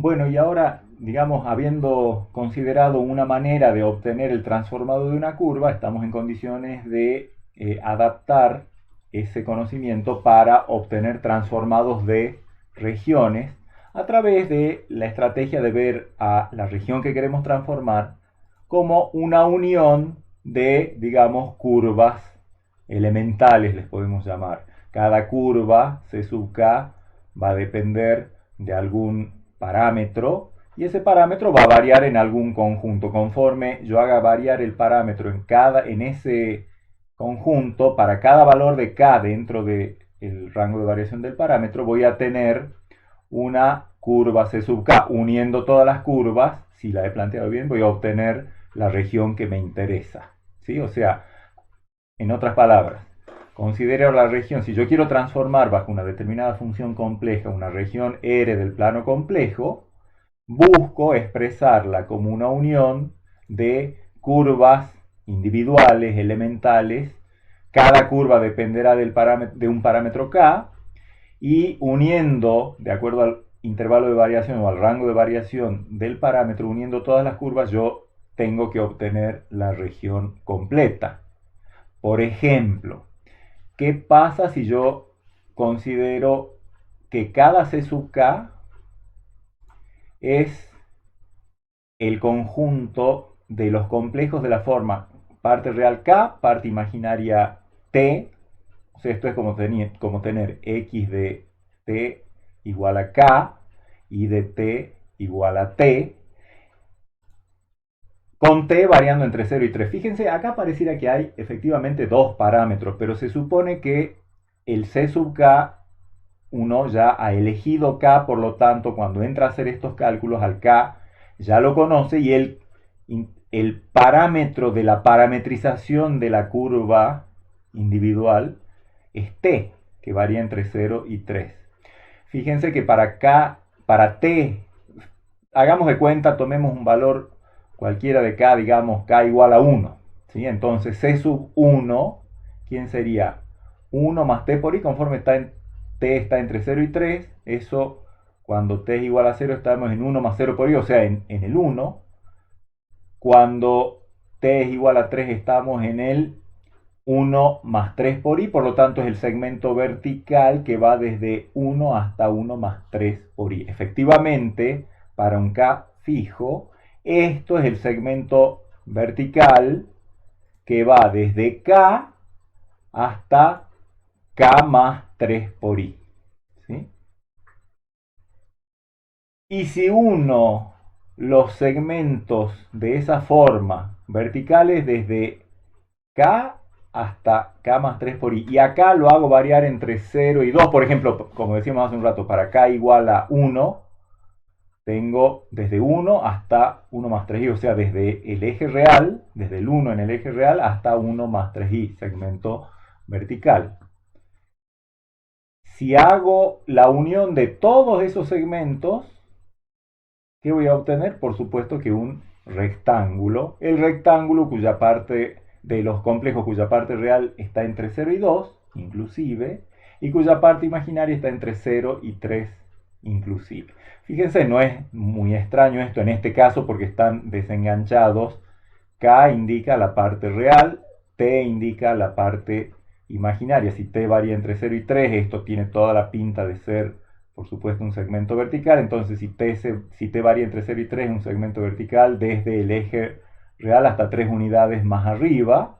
Bueno, y ahora, digamos, habiendo considerado una manera de obtener el transformado de una curva, estamos en condiciones de adaptar ese conocimiento para obtener transformados de regiones a través de la estrategia de ver a la región que queremos transformar como una unión de, digamos, curvas elementales, les podemos llamar. Cada curva, C sub k, va a depender de algún parámetro y ese parámetro va a variar en algún conjunto. Conforme yo haga variar el parámetro en ese conjunto, para cada valor de k dentro del rango de variación del parámetro, voy a tener una curva C sub k. Uniendo todas las curvas, si la he planteado bien, voy a obtener la región que me interesa. ¿Sí? O sea, en otras palabras, considero la región, si yo quiero transformar bajo una determinada función compleja una región R del plano complejo, busco expresarla como una unión de curvas individuales, elementales. Cada curva dependerá de un parámetro K y uniendo, de acuerdo al intervalo de variación o al rango de variación del parámetro, uniendo todas las curvas, yo tengo que obtener la región completa. Por ejemplo, ¿qué pasa si yo considero que cada C sub k es el conjunto de los complejos de la forma parte real k, parte imaginaria t? O sea, esto es como tener x de t igual a k y de t igual a t, con t variando entre 0 y 3. Fíjense, acá pareciera que hay efectivamente dos parámetros, pero se supone que el c sub k uno ya ha elegido k, por lo tanto, cuando entra a hacer estos cálculos, al k ya lo conoce y el parámetro de la parametrización de la curva individual es t, que varía entre 0 y 3. Fíjense que para k, para t, hagamos de cuenta, tomemos un valor cualquiera de k, digamos k igual a 1. ¿Sí? Entonces c sub 1, ¿quién sería? 1 más t por i, conforme t está entre 0 y 3, eso cuando t es igual a 0 estamos en 1 más 0 por i, o sea, en el 1. Cuando t es igual a 3 estamos en el 1 más 3 por i, por lo tanto es el segmento vertical que va desde 1 hasta 1 más 3 por i. Efectivamente, para un k fijo, esto es el segmento vertical que va desde k hasta k más 3 por i. ¿Sí? Y si uno los segmentos de esa forma verticales desde k hasta k más 3 por i, y acá lo hago variar entre 0 y 2, por ejemplo, como decíamos hace un rato, para k igual a 1, tengo desde 1 hasta 1 más 3i, o sea, desde el eje real, desde el 1 en el eje real hasta 1 más 3i, segmento vertical. Si hago la unión de todos esos segmentos, ¿qué voy a obtener? Por supuesto que un rectángulo. El rectángulo cuya parte de los complejos, cuya parte real está entre 0 y 2, inclusive, y cuya parte imaginaria está entre 0 y 3, inclusive. Fíjense, no es muy extraño esto en este caso porque están desenganchados. K indica la parte real, T indica la parte imaginaria. Si T varía entre 0 y 3, esto tiene toda la pinta de ser, por supuesto, un segmento vertical. Entonces, si T varía entre 0 y 3, es un segmento vertical desde el eje real hasta 3 unidades más arriba.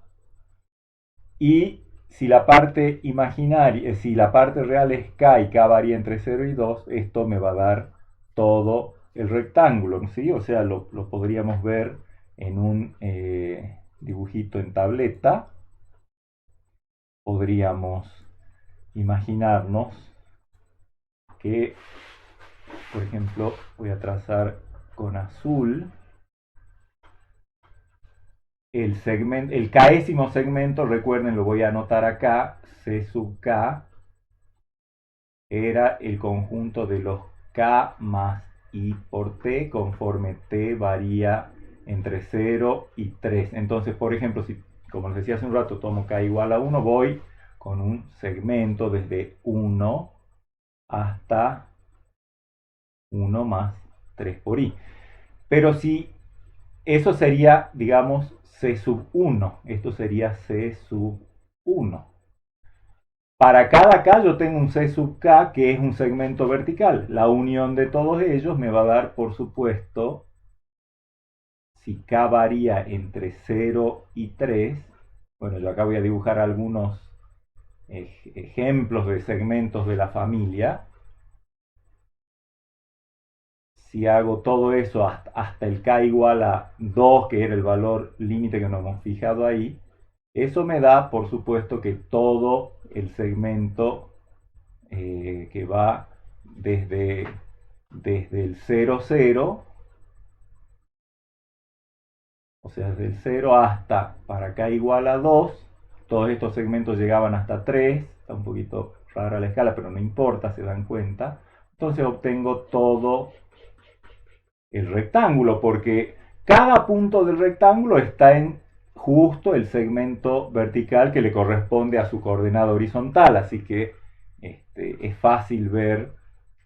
Y si la parte imaginaria, si la parte real es K y K varía entre 0 y 2, esto me va a dar todo el rectángulo, ¿sí? O sea, lo podríamos ver en un dibujito en tableta. Podríamos imaginarnos que, por ejemplo, voy a trazar con azul el késimo segmento, recuerden, lo voy a anotar acá, C sub k era el conjunto de los k más i por t, conforme t varía entre 0 y 3. Entonces, por ejemplo, si, como les decía hace un rato, tomo k igual a 1, voy con un segmento desde 1 hasta 1 más 3 por i. Pero si eso sería, digamos, C sub 1, esto sería C sub 1. Para cada K yo tengo un C sub K que es un segmento vertical. La unión de todos ellos me va a dar, por supuesto, si K varía entre 0 y 3, bueno, yo acá voy a dibujar algunos ejemplos de segmentos de la familia. Si hago todo eso hasta el K igual a 2, que era el valor límite que nos hemos fijado ahí, eso me da, por supuesto, que todo el segmento que va desde el 0, 0, o sea, desde el 0 hasta para K igual a 2, todos estos segmentos llegaban hasta 3, está un poquito rara la escala, pero no importa, se dan cuenta. Entonces obtengo todo el rectángulo, porque cada punto del rectángulo está en justo el segmento vertical que le corresponde a su coordenada horizontal, así que es fácil ver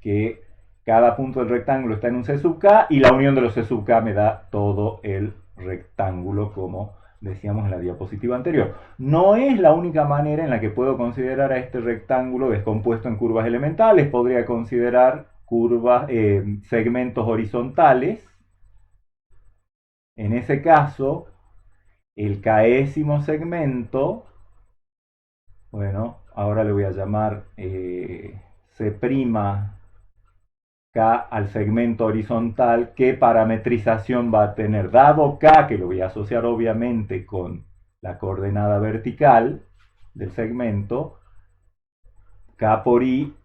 que cada punto del rectángulo está en un C sub K y la unión de los C sub K me da todo el rectángulo, como decíamos en la diapositiva anterior. No es la única manera en la que puedo considerar a este rectángulo descompuesto en curvas elementales. Podría considerar segmentos horizontales. En ese caso, el késimo segmento, bueno, ahora le voy a llamar C' K al segmento horizontal. ¿Qué parametrización va a tener? Dado K, que lo voy a asociar obviamente con la coordenada vertical del segmento, K por I,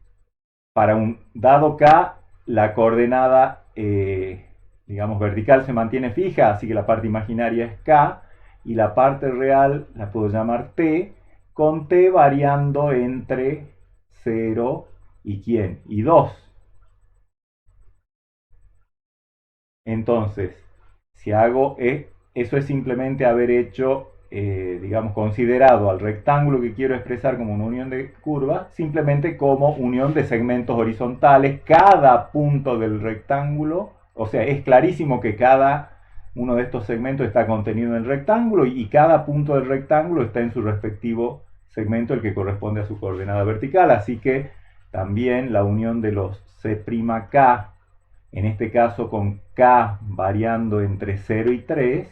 para un dado K, la coordenada, digamos, vertical se mantiene fija, así que la parte imaginaria es K, y la parte real la puedo llamar T, con T variando entre 0 y ¿quién? Y 2. Entonces, si hago eso es simplemente haber hecho, digamos, considerado al rectángulo que quiero expresar como una unión de curvas, simplemente como unión de segmentos horizontales. Cada punto del rectángulo, o sea, es clarísimo que cada uno de estos segmentos está contenido en el rectángulo y cada punto del rectángulo está en su respectivo segmento, el que corresponde a su coordenada vertical. Así que también la unión de los C'K, en este caso con K variando entre 0 y 3,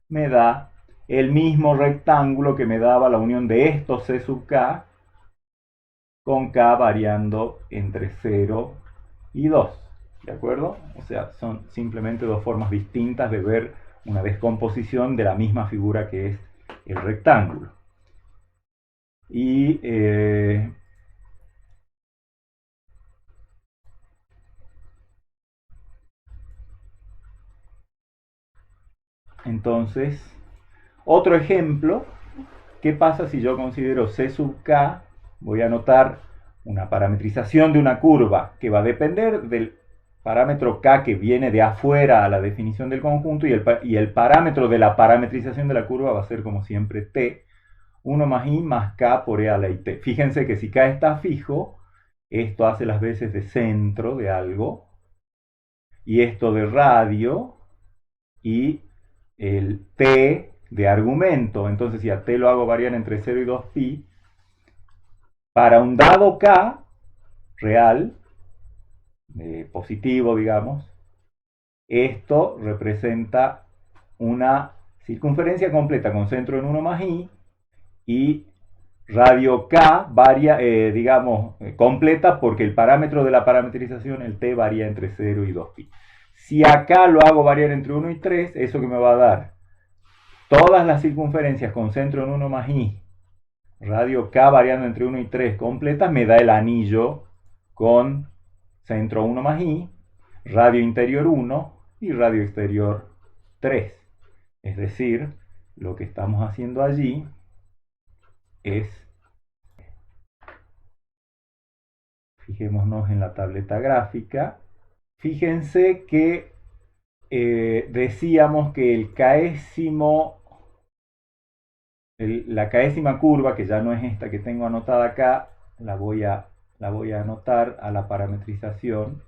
me da el mismo rectángulo que me daba la unión de estos C sub K con K variando entre 0 y 2. ¿De acuerdo? O sea, son simplemente dos formas distintas de ver una descomposición de la misma figura que es el rectángulo. Y entonces, otro ejemplo, ¿qué pasa si yo considero C sub K? Voy a anotar una parametrización de una curva que va a depender del parámetro K que viene de afuera a la definición del conjunto, y el parámetro de la parametrización de la curva va a ser, como siempre, T, 1 más I más K por E a la IT. Fíjense que si K está fijo, esto hace las veces de centro de algo, y esto de radio, y el T de argumento. Entonces, si a T lo hago variar entre 0 y 2pi, para un dado K real, positivo, digamos, esto representa una circunferencia completa con centro en 1 más i, y radio K varia, digamos, completa, porque el parámetro de la parametrización, el T, varía entre 0 y 2pi. Si acá lo hago variar entre 1 y 3, eso que me va a dar todas las circunferencias con centro en 1 más i, radio K variando entre 1 y 3 completas, me da el anillo con centro 1 más i, radio interior 1 y radio exterior 3. Es decir, lo que estamos haciendo allí es, fijémonos en la tableta gráfica, fíjense que decíamos que la késima curva, que ya no es esta que tengo anotada acá, la voy a anotar a la parametrización,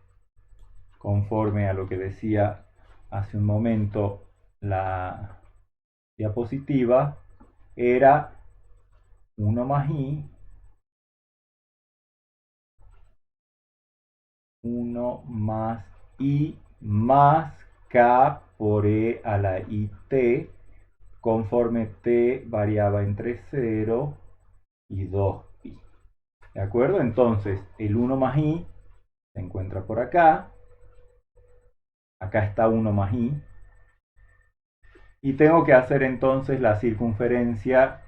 conforme a lo que decía hace un momento la diapositiva, era 1 más i, 1 más i más k por e a la it, conforme t variaba entre 0 y 2pi. ¿De acuerdo? Entonces, el 1 más i se encuentra por acá. Acá está 1 más i. Y tengo que hacer entonces la circunferencia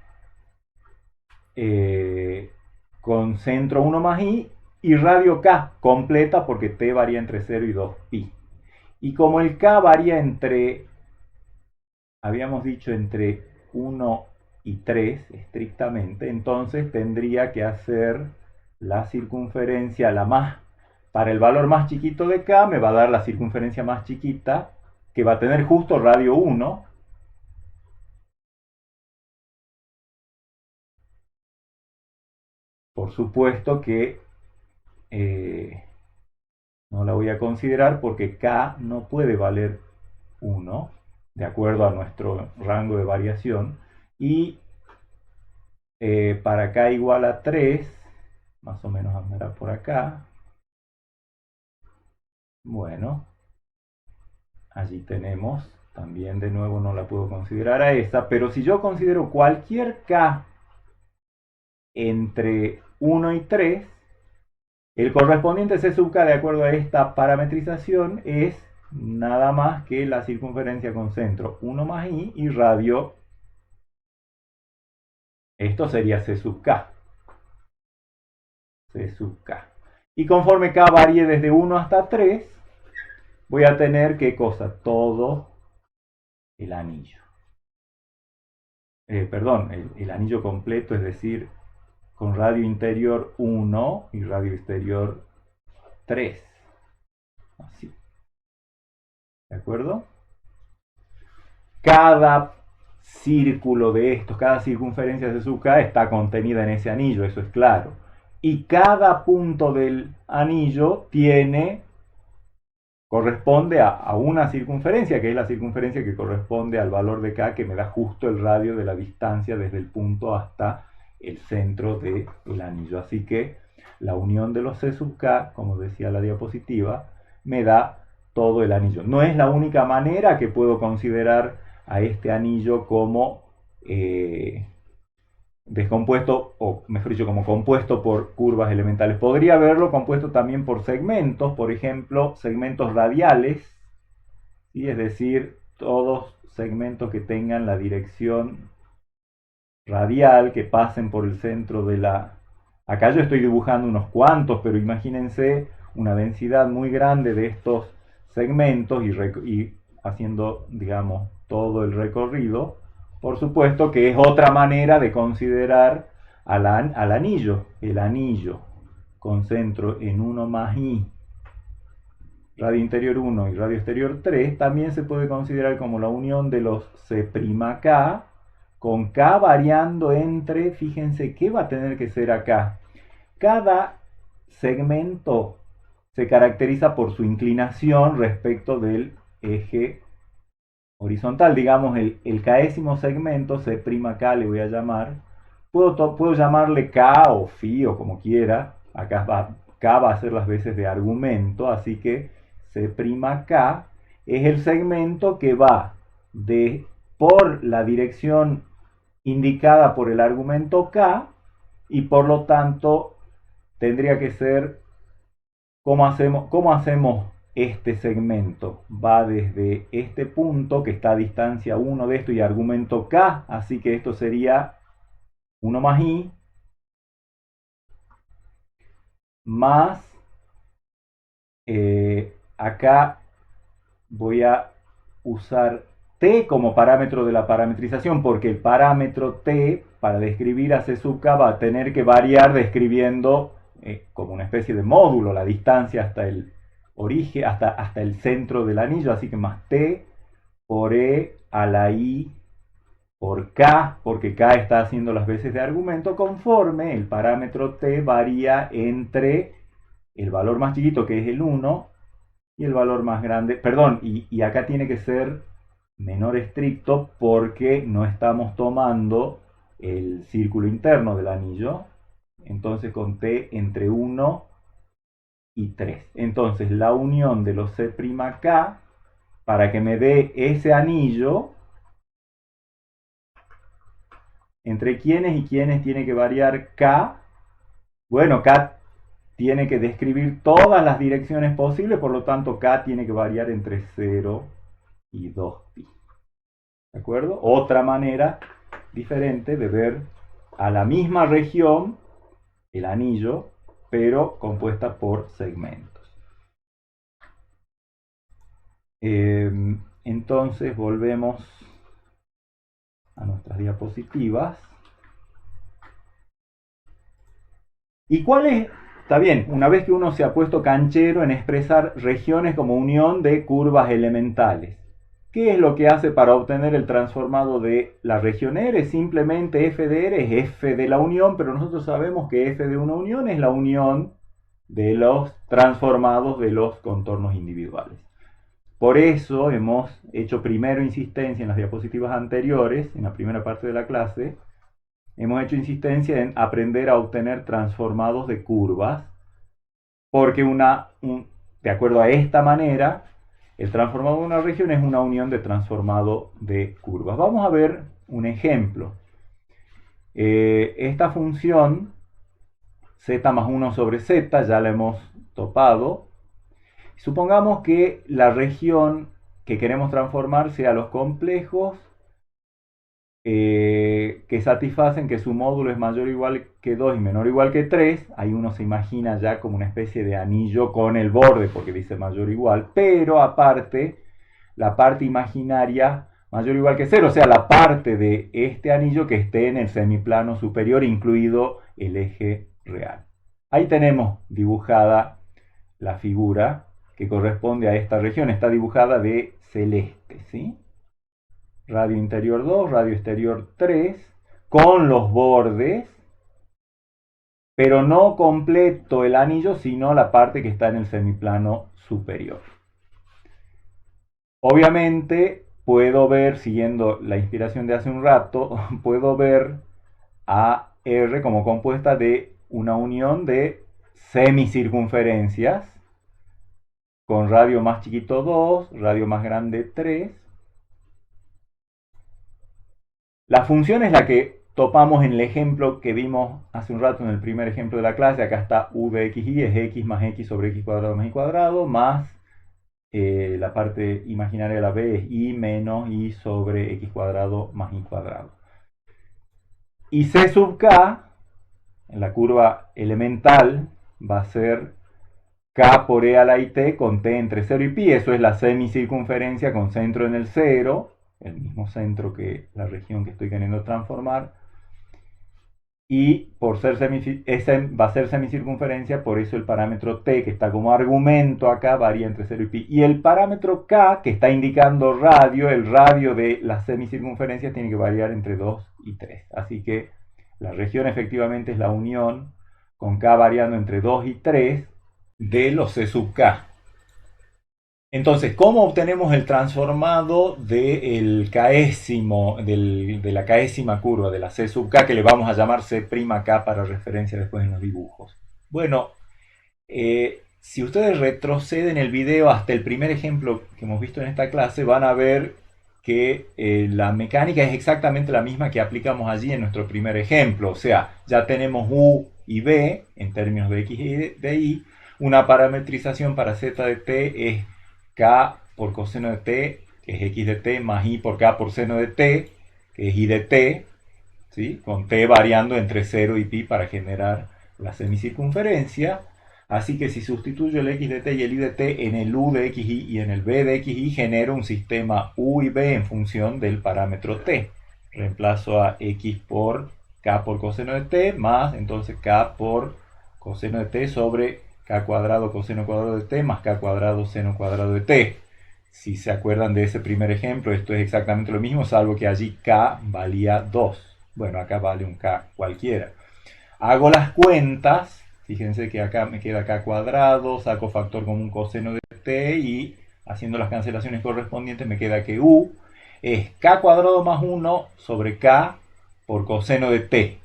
con centro 1 más i y radio k completa porque t varía entre 0 y 2pi. Y como el k varía entre, habíamos dicho entre 1 y 3 estrictamente, entonces tendría que hacer la circunferencia para el valor más chiquito de k me va a dar la circunferencia más chiquita que va a tener justo radio 1. Por supuesto que no la voy a considerar porque k no puede valer 1 de acuerdo a nuestro rango de variación. Y para k igual a 3, más o menos andará por acá. Bueno, allí tenemos, también de nuevo no la puedo considerar a esa, pero si yo considero cualquier k entre 1 y 3, el correspondiente C sub k de acuerdo a esta parametrización es nada más que la circunferencia con centro 1 más i y radio. Esto sería C sub k. C sub k. Y conforme k varíe desde 1 hasta 3, voy a tener, ¿qué cosa? Todo el anillo. Perdón, el anillo completo, es decir, con radio interior 1 y radio exterior 3. Así. ¿De acuerdo? Cada círculo de estos, cada circunferencia de su k está contenida en ese anillo, eso es claro. Y cada punto del anillo corresponde a una circunferencia, que es la circunferencia que corresponde al valor de k, que me da justo el radio de la distancia desde el punto hasta el centro del anillo. Así que la unión de los C sub k, como decía la diapositiva, me da todo el anillo. No es la única manera que puedo considerar a este anillo como descompuesto, o mejor dicho, como compuesto por curvas elementales. Podría haberlo compuesto también por segmentos, por ejemplo, segmentos radiales, ¿sí? Es decir, todos segmentos que tengan la dirección radial, que pasen por el centro de la... Acá yo estoy dibujando unos cuantos, pero imagínense una densidad muy grande de estos segmentos y haciendo, digamos, todo el recorrido. Por supuesto que es otra manera de considerar al anillo. El anillo con centro en 1 más i, radio interior 1 y radio exterior 3, también se puede considerar como la unión de los C'K, con k variando entre, fíjense, ¿qué va a tener que ser acá? Cada segmento se caracteriza por su inclinación respecto del eje horizontal. Digamos, el késimo segmento, C'K le voy a llamar, puedo llamarle k o phi o como quiera. Acá k va a ser las veces de argumento, así que C'K es el segmento que va por la dirección indicada por el argumento k, y por lo tanto tendría que ser, ¿cómo hacemos este segmento? Va desde este punto que está a distancia 1 de esto y argumento k, así que esto sería 1 más i más acá voy a usar t como parámetro de la parametrización, porque el parámetro t para describir a C sub k va a tener que variar describiendo como una especie de módulo la distancia hasta el origen, hasta el centro del anillo, así que más t por e a la i por k, porque k está haciendo las veces de argumento, conforme el parámetro t varía entre el valor más chiquito, que es el 1, y el valor más grande, perdón, y acá tiene que ser menor estricto porque no estamos tomando el círculo interno del anillo. Entonces conté entre 1 y 3. Entonces la unión de los C'K para que me dé ese anillo, entre quiénes y quiénes tiene que variar K. Bueno, K tiene que describir todas las direcciones posibles, por lo tanto K tiene que variar entre 0 y 2pi. ¿De acuerdo? Otra manera diferente de ver a la misma región, el anillo, pero compuesta por segmentos. Entonces volvemos a nuestras diapositivas. ¿Y cuál es? Está bien, una vez que uno se ha puesto canchero en expresar regiones como unión de curvas elementales, ¿qué es lo que hace para obtener el transformado de la región R? Simplemente f de R es f de la unión, pero nosotros sabemos que f de una unión es la unión de los transformados de los contornos individuales. Por eso hemos hecho primero insistencia en las diapositivas anteriores, en la primera parte de la clase, hemos hecho insistencia en aprender a obtener transformados de curvas, porque de acuerdo a esta manera, el transformado de una región es una unión de transformado de curvas. Vamos a ver un ejemplo. Esta función z más 1 sobre z, ya la hemos topado. Supongamos que la región que queremos transformar sea los complejos que satisfacen que su módulo es mayor o igual que 2 y menor o igual que 3. Ahí uno se imagina ya como una especie de anillo con el borde, porque dice mayor o igual, pero aparte, la parte imaginaria mayor o igual que 0, o sea, la parte de este anillo que esté en el semiplano superior, incluido el eje real. Ahí tenemos dibujada la figura que corresponde a esta región. Está dibujada de celeste, ¿sí? Radio interior 2, radio exterior 3, con los bordes, pero no completo el anillo, sino la parte que está en el semiplano superior. Obviamente puedo ver, siguiendo la inspiración de hace un rato, puedo ver a R como compuesta de una unión de semicircunferencias, con radio más chiquito 2, radio más grande 3. La función es la que topamos en el ejemplo que vimos hace un rato en el primer ejemplo de la clase. Acá está u de xy, es x más x sobre x cuadrado más y cuadrado, más la parte imaginaria de la b es y menos y sobre x cuadrado más y cuadrado. Y c sub k, en la curva elemental, va a ser k por e a la it con t entre 0 y pi. Eso es la semicircunferencia con centro en el 0, el mismo centro que la región que estoy queriendo transformar. Y por ser va a ser semicircunferencia, por eso el parámetro t, que está como argumento acá, varía entre 0 y pi. Y el parámetro k, que está indicando radio, el radio de las semicircunferencias tiene que variar entre 2 y 3. Así que la región efectivamente es la unión, con k variando entre 2 y 3, de los c sub k. Entonces, ¿cómo obtenemos el transformado de la késima curva, de la c sub k, que le vamos a llamar c'k para referencia después en los dibujos? Bueno, si ustedes retroceden el video hasta el primer ejemplo que hemos visto en esta clase, van a ver que la mecánica es exactamente la misma que aplicamos allí en nuestro primer ejemplo. O sea, ya tenemos u y b en términos de x y de y. Una parametrización para z de t es k por coseno de t, que es x de t, más i por k por seno de t, que es i de t, ¿sí? Con t variando entre 0 y pi para generar la semicircunferencia. Así que si sustituyo el x de t y el y de t en el u de xy y en el b de xy, genero un sistema u y b en función del parámetro t. Reemplazo a x por k por coseno de t, más entonces k por coseno de t sobre k cuadrado coseno cuadrado de t más k cuadrado seno cuadrado de t. Si se acuerdan de ese primer ejemplo, esto es exactamente lo mismo, salvo que allí k valía 2. Bueno, acá vale un k cualquiera. Hago las cuentas Fíjense que acá me queda k cuadrado, saco factor común coseno de t y haciendo las cancelaciones correspondientes me queda que u es k cuadrado más 1 sobre k por coseno de t.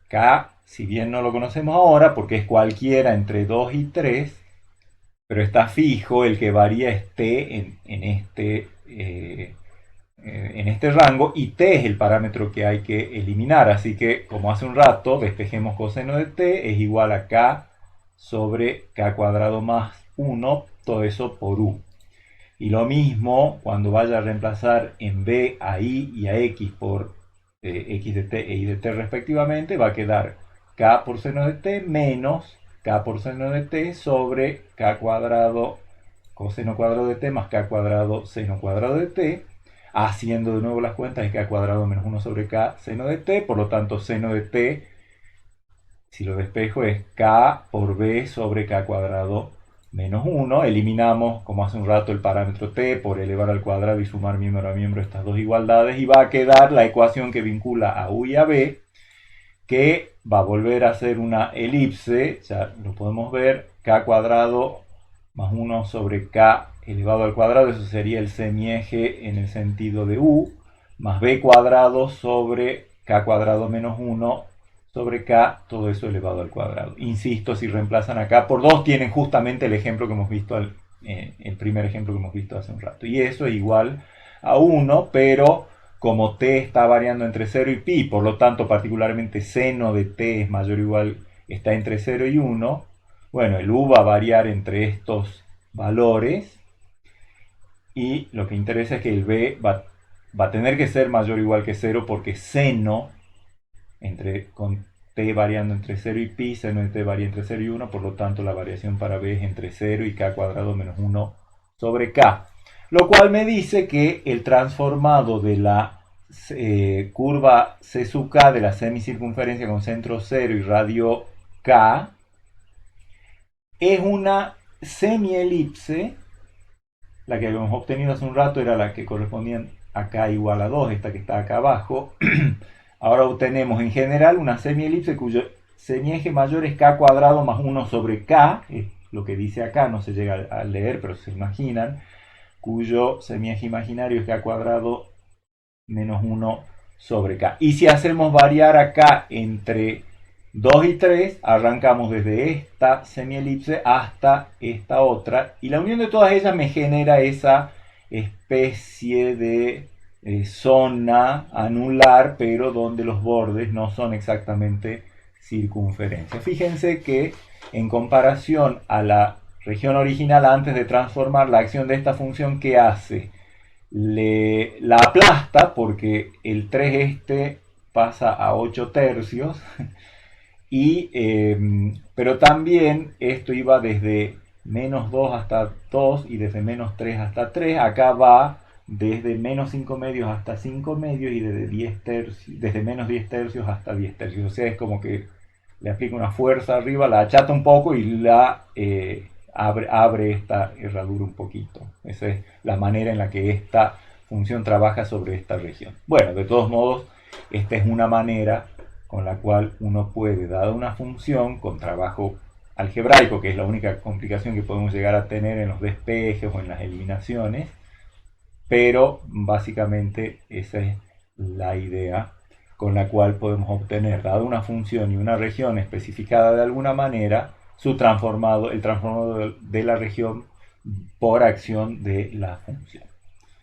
K, si bien no lo conocemos ahora porque es cualquiera entre 2 y 3, pero está fijo, el que varía es t en este rango, y t es el parámetro que hay que eliminar. Así que, como hace un rato, despejemos coseno de t es igual a k sobre k cuadrado más 1, todo eso por u. Y lo mismo cuando vaya a reemplazar en b a y y a x por x de t e y de t respectivamente, va a quedar k por seno de t menos k por seno de t sobre k cuadrado coseno cuadrado de t más k cuadrado seno cuadrado de t, haciendo de nuevo las cuentas de k cuadrado menos 1 sobre k seno de t. Por lo tanto, seno de t, si lo despejo, es k por b sobre k cuadrado menos 1. Eliminamos, como hace un rato, el parámetro t por elevar al cuadrado y sumar miembro a miembro estas dos igualdades, y va a quedar la ecuación que vincula a u y a b, que va a volver a ser una elipse. Ya lo podemos ver, k cuadrado más 1 sobre k elevado al cuadrado, eso sería el semieje en el sentido de u, más b cuadrado sobre k cuadrado menos 1 sobre k, todo eso elevado al cuadrado. Insisto, si reemplazan acá por 2, tienen justamente el ejemplo que hemos visto, el primer ejemplo que hemos visto hace un rato. Y eso es igual a 1, pero como t está variando entre 0 y pi, por lo tanto particularmente seno de t es mayor o igual, está entre 0 y 1, bueno, el u va a variar entre estos valores, y lo que interesa es que el b va a tener que ser mayor o igual que 0, porque seno, con t variando entre 0 y pi, seno de t varía entre 0 y 1, por lo tanto la variación para b es entre 0 y k cuadrado menos 1 sobre k. Lo cual me dice que el transformado de la curva C sub k de la semicircunferencia con centro 0 y radio k es una semielipse. La que habíamos obtenido hace un rato era la que correspondía a k igual a 2, esta que está acá abajo. Ahora obtenemos en general una semielipse cuyo semieje mayor es k cuadrado más 1 sobre k, es lo que dice acá, no se llega a leer, pero se imaginan, cuyo semieje imaginario es k cuadrado menos 1 sobre k. Y si hacemos variar acá entre 2 y 3, arrancamos desde esta semielipse hasta esta otra, y la unión de todas ellas me genera esa especie de zona anular, pero donde los bordes no son exactamente circunferencias. Fíjense que en comparación a la región original, antes de transformar, la acción de esta función, ¿qué hace? La aplasta, porque el 3 este pasa a 8 tercios, pero también esto iba desde menos 2 hasta 2 y desde menos 3 hasta 3. Acá va desde menos 5 medios hasta 5 medios y desde menos 10 tercios hasta 10 tercios. O sea, es como que le aplica una fuerza arriba, la achata un poco y la abre esta herradura un poquito. Esa es la manera en la que esta función trabaja sobre esta región. Bueno, de todos modos, esta es una manera con la cual uno puede, dada una función con trabajo algebraico, que es la única complicación que podemos llegar a tener en los despejes o en las eliminaciones, pero básicamente esa es la idea con la cual podemos obtener, dada una función y una región especificada de alguna manera, el transformado de la región por acción de la función.